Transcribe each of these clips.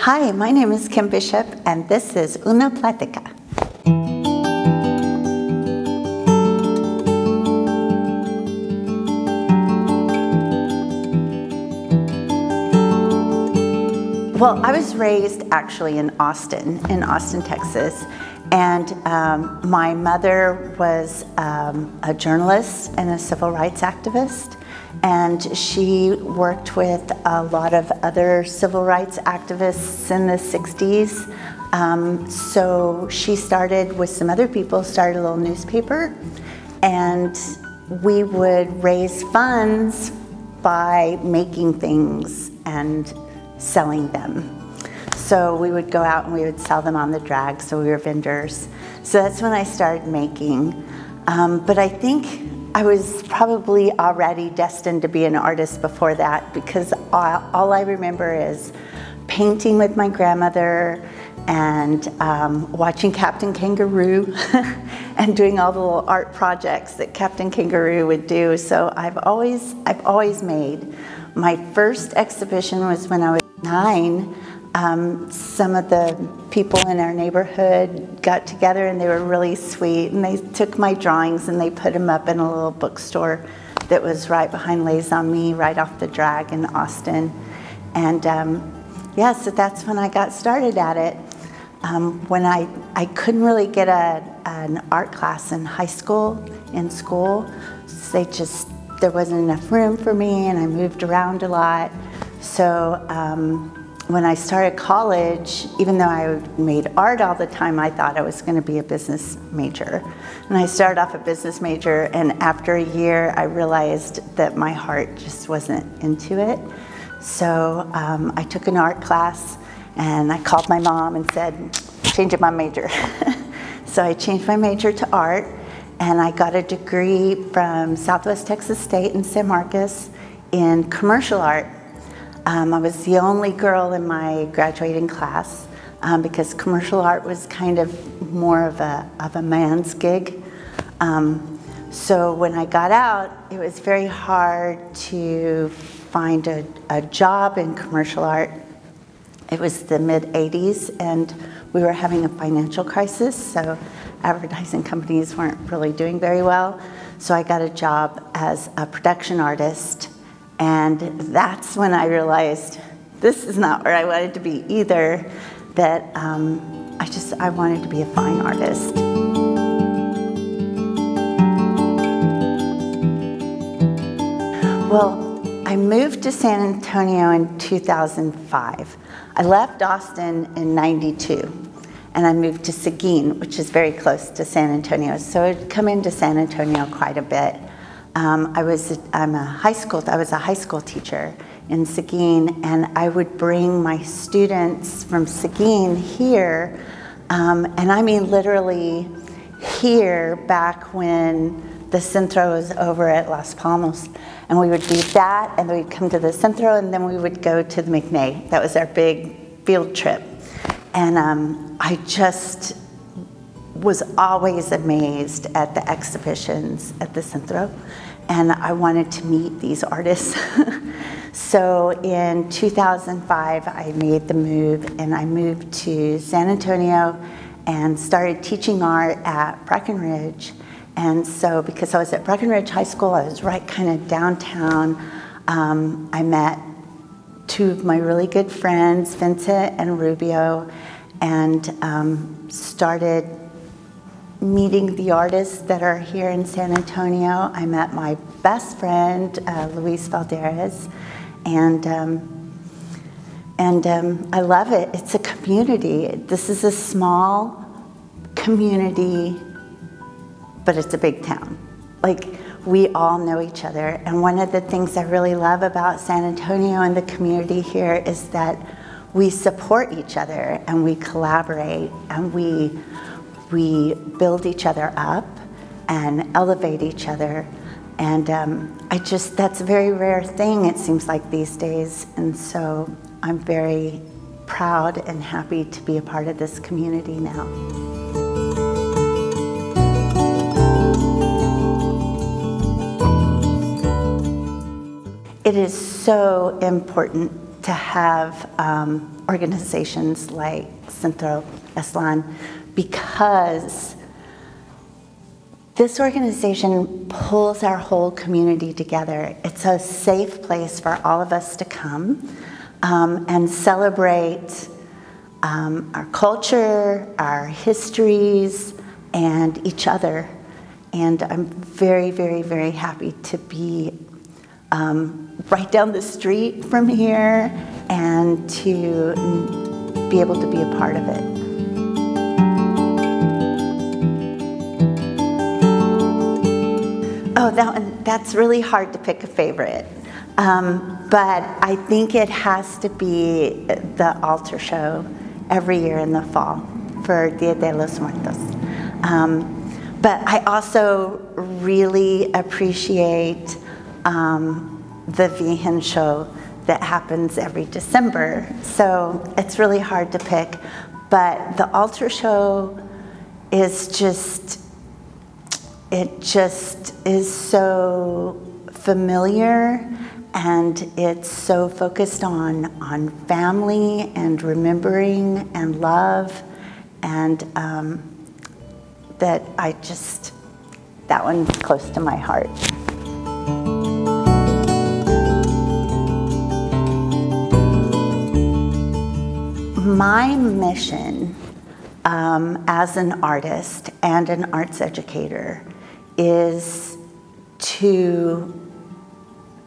Hi, my name is Kim Bishop, and this is Una Plática. Well, I was raised actually in Austin, Texas, and my mother was a journalist and a civil rights activist, and she worked with a lot of other civil rights activists in the 60s. So she started, with some other people, started a little newspaper, and we would raise funds by making things and selling them. So we would go out and we would sell them on the drag, so we were vendors. So that's when I started making. But I think I was probably already destined to be an artist before that, because all I remember is painting with my grandmother and watching Captain Kangaroo and doing all the little art projects that Captain Kangaroo would do. So I've always made. My first exhibition was when I was 9. Some of the people in our neighborhood got together and they were really sweet, and they took my drawings and they put them up in a little bookstore that was right behind Les Amis, right off the drag in Austin. And yeah, so that's when I got started at it. When I couldn't really get an art class in high school, in school, there wasn't enough room for me, and I moved around a lot. So when I started college, even though I made art all the time, I thought I was going to be a business major. And I started off a business major, and after a year, I realized that my heart just wasn't into it. So I took an art class, and I called my mom and said, change my major. So I changed my major to art, and I got a degree from Southwest Texas State in San Marcos in commercial art. I was the only girl in my graduating class because commercial art was kind of more of a man's gig. So when I got out, it was very hard to find a job in commercial art. It was the mid-'80s, and we were having a financial crisis, so advertising companies weren't really doing very well. So I got a job as a production artist. And that's when I realized this is not where I wanted to be either, that I wanted to be a fine artist. Well, I moved to San Antonio in 2005. I left Austin in '92, and I moved to Seguin, which is very close to San Antonio. So I'd come into San Antonio quite a bit. I was a high school teacher in Seguin, and I would bring my students from Seguin here, and I mean literally here, back when the Centro was over at Las Palmas. And we would do that, and then we'd come to the Centro, and then we would go to the McNay. That was our big field trip. And I just was always amazed at the exhibitions at the Centro, and I wanted to meet these artists. So in 2005, I made the move, and I moved to San Antonio and started teaching art at Breckenridge. And so because I was at Breckenridge High School, I was right kind of downtown. I met two of my really good friends, Vincent and Rubio, and started meeting the artists that are here in San Antonio. I met my best friend, Luis Valderez, and I love it. It's a community. This is a small community, but it's a big town. Like, we all know each other, and one of the things I really love about San Antonio and the community here is that we support each other, and we collaborate, and we build each other up and elevate each other. And that's a very rare thing, it seems like, these days. And so I'm very proud and happy to be a part of this community now. It is so important to have organizations like Centro Eslan, because this organization pulls our whole community together. It's a safe place for all of us to come and celebrate our culture, our histories, and each other. And I'm very, very, very happy to be right down the street from here and to be able to be a part of it. Oh, that's really hard to pick a favorite. But I think it has to be the altar show every year in the fall for Dia de los Muertos. But I also really appreciate the Virgen show that happens every December. So it's really hard to pick. But the altar show is just, it just is so familiar, and it's so focused on family and remembering and love, and that that one's close to my heart. My mission as an artist and an arts educator is to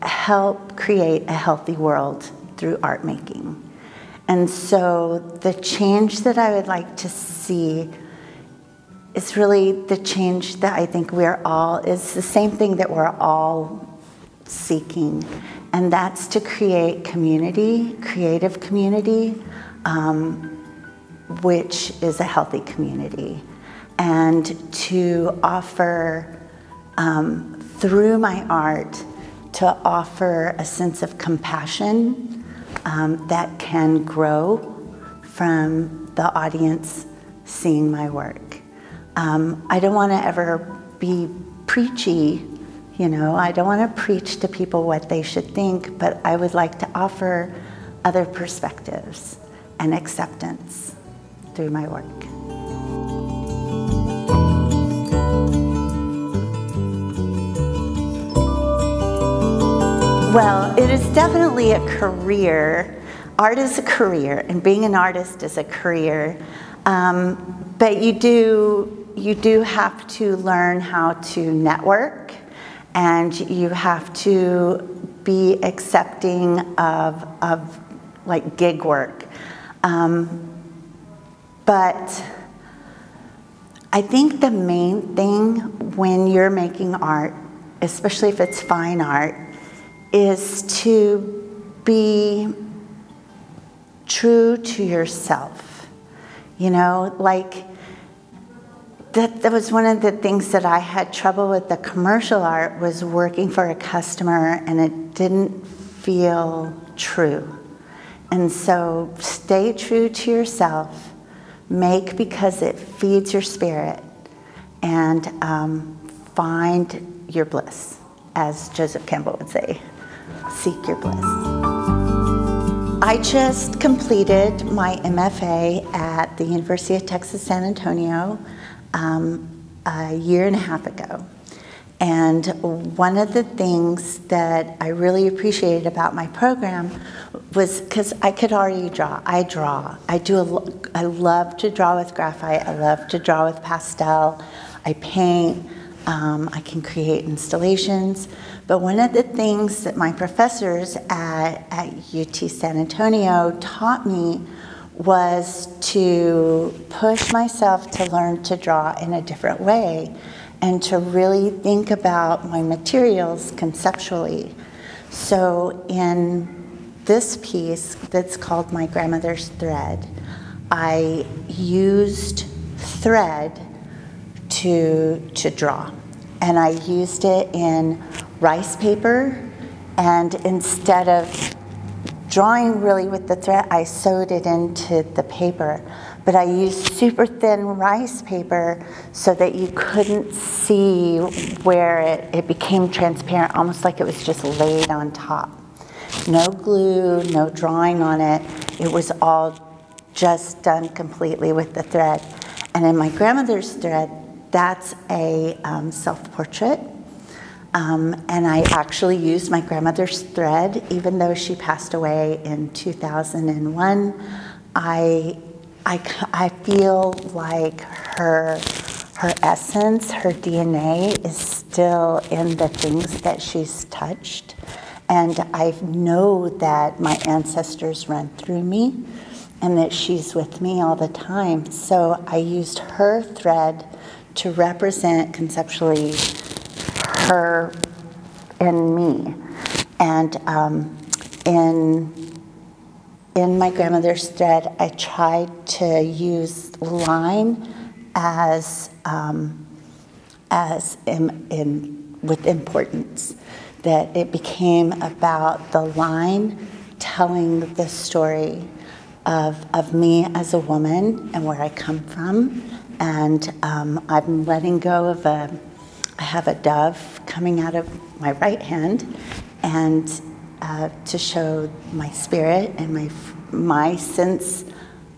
help create a healthy world through art making. And so the change that I would like to see is really the change that I think is the same thing that we're all seeking, and that's to create community, creative community, which is a healthy community, and to offer, through my art, to offer a sense of compassion that can grow from the audience seeing my work. I don't want to ever be preachy, you know, I don't want to preach to people what they should think, but I would like to offer other perspectives and acceptance through my work. Well, it is definitely a career. Art is a career, and being an artist is a career. But you do have to learn how to network, and you have to be accepting of like gig work. But I think the main thing when you're making art, especially if it's fine art, is to be true to yourself. You know, like that was one of the things that I had trouble with the commercial art, was working for a customer and it didn't feel true. And so stay true to yourself, make because it feeds your spirit, and find your bliss, as Joseph Campbell would say. Seek your bliss. I just completed my MFA at the University of Texas San Antonio a year and a half ago. And one of the things that I really appreciated about my program was because I could already draw. I draw. I love to draw with graphite. I love to draw with pastel. I paint. I can create installations. But one of the things that my professors at UT San Antonio taught me was to push myself to learn to draw in a different way and to really think about my materials conceptually. So in this piece that's called My Grandmother's Thread, I used thread to draw. And I used it in rice paper, and instead of drawing really with the thread, I sewed it into the paper. But I used super thin rice paper so that you couldn't see where it became transparent, almost like it was just laid on top. No glue, no drawing on it. it was all just done completely with the thread. And in my grandmother's thread, that's a self-portrait. And I actually used my grandmother's thread, even though she passed away in 2001. I feel like her essence, her DNA is still in the things that she's touched. And I know that my ancestors run through me and that she's with me all the time. So I used her thread to represent conceptually her and me. And in my grandmother's thread, I tried to use line with importance, that it became about the line telling the story of me as a woman and where I come from. And I'm letting go of I have a dove coming out of my right hand, and to show my spirit and my sense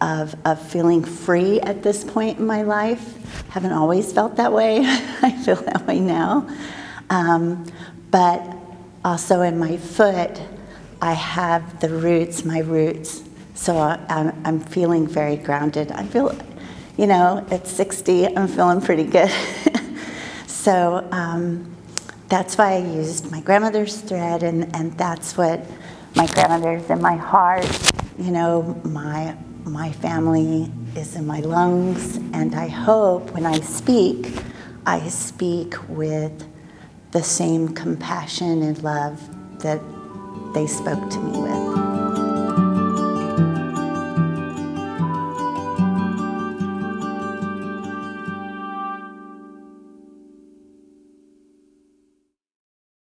of feeling free at this point in my life. Haven't always felt that way. I feel that way now. But also in my foot, I have the roots, my roots. So I'm feeling very grounded. I feel, you know, at 60, I'm feeling pretty good. So that's why I used my grandmother's thread, and that's what my grandmother's in my heart. You know, my family is in my lungs, and I hope when I speak with the same compassion and love that they spoke to me with.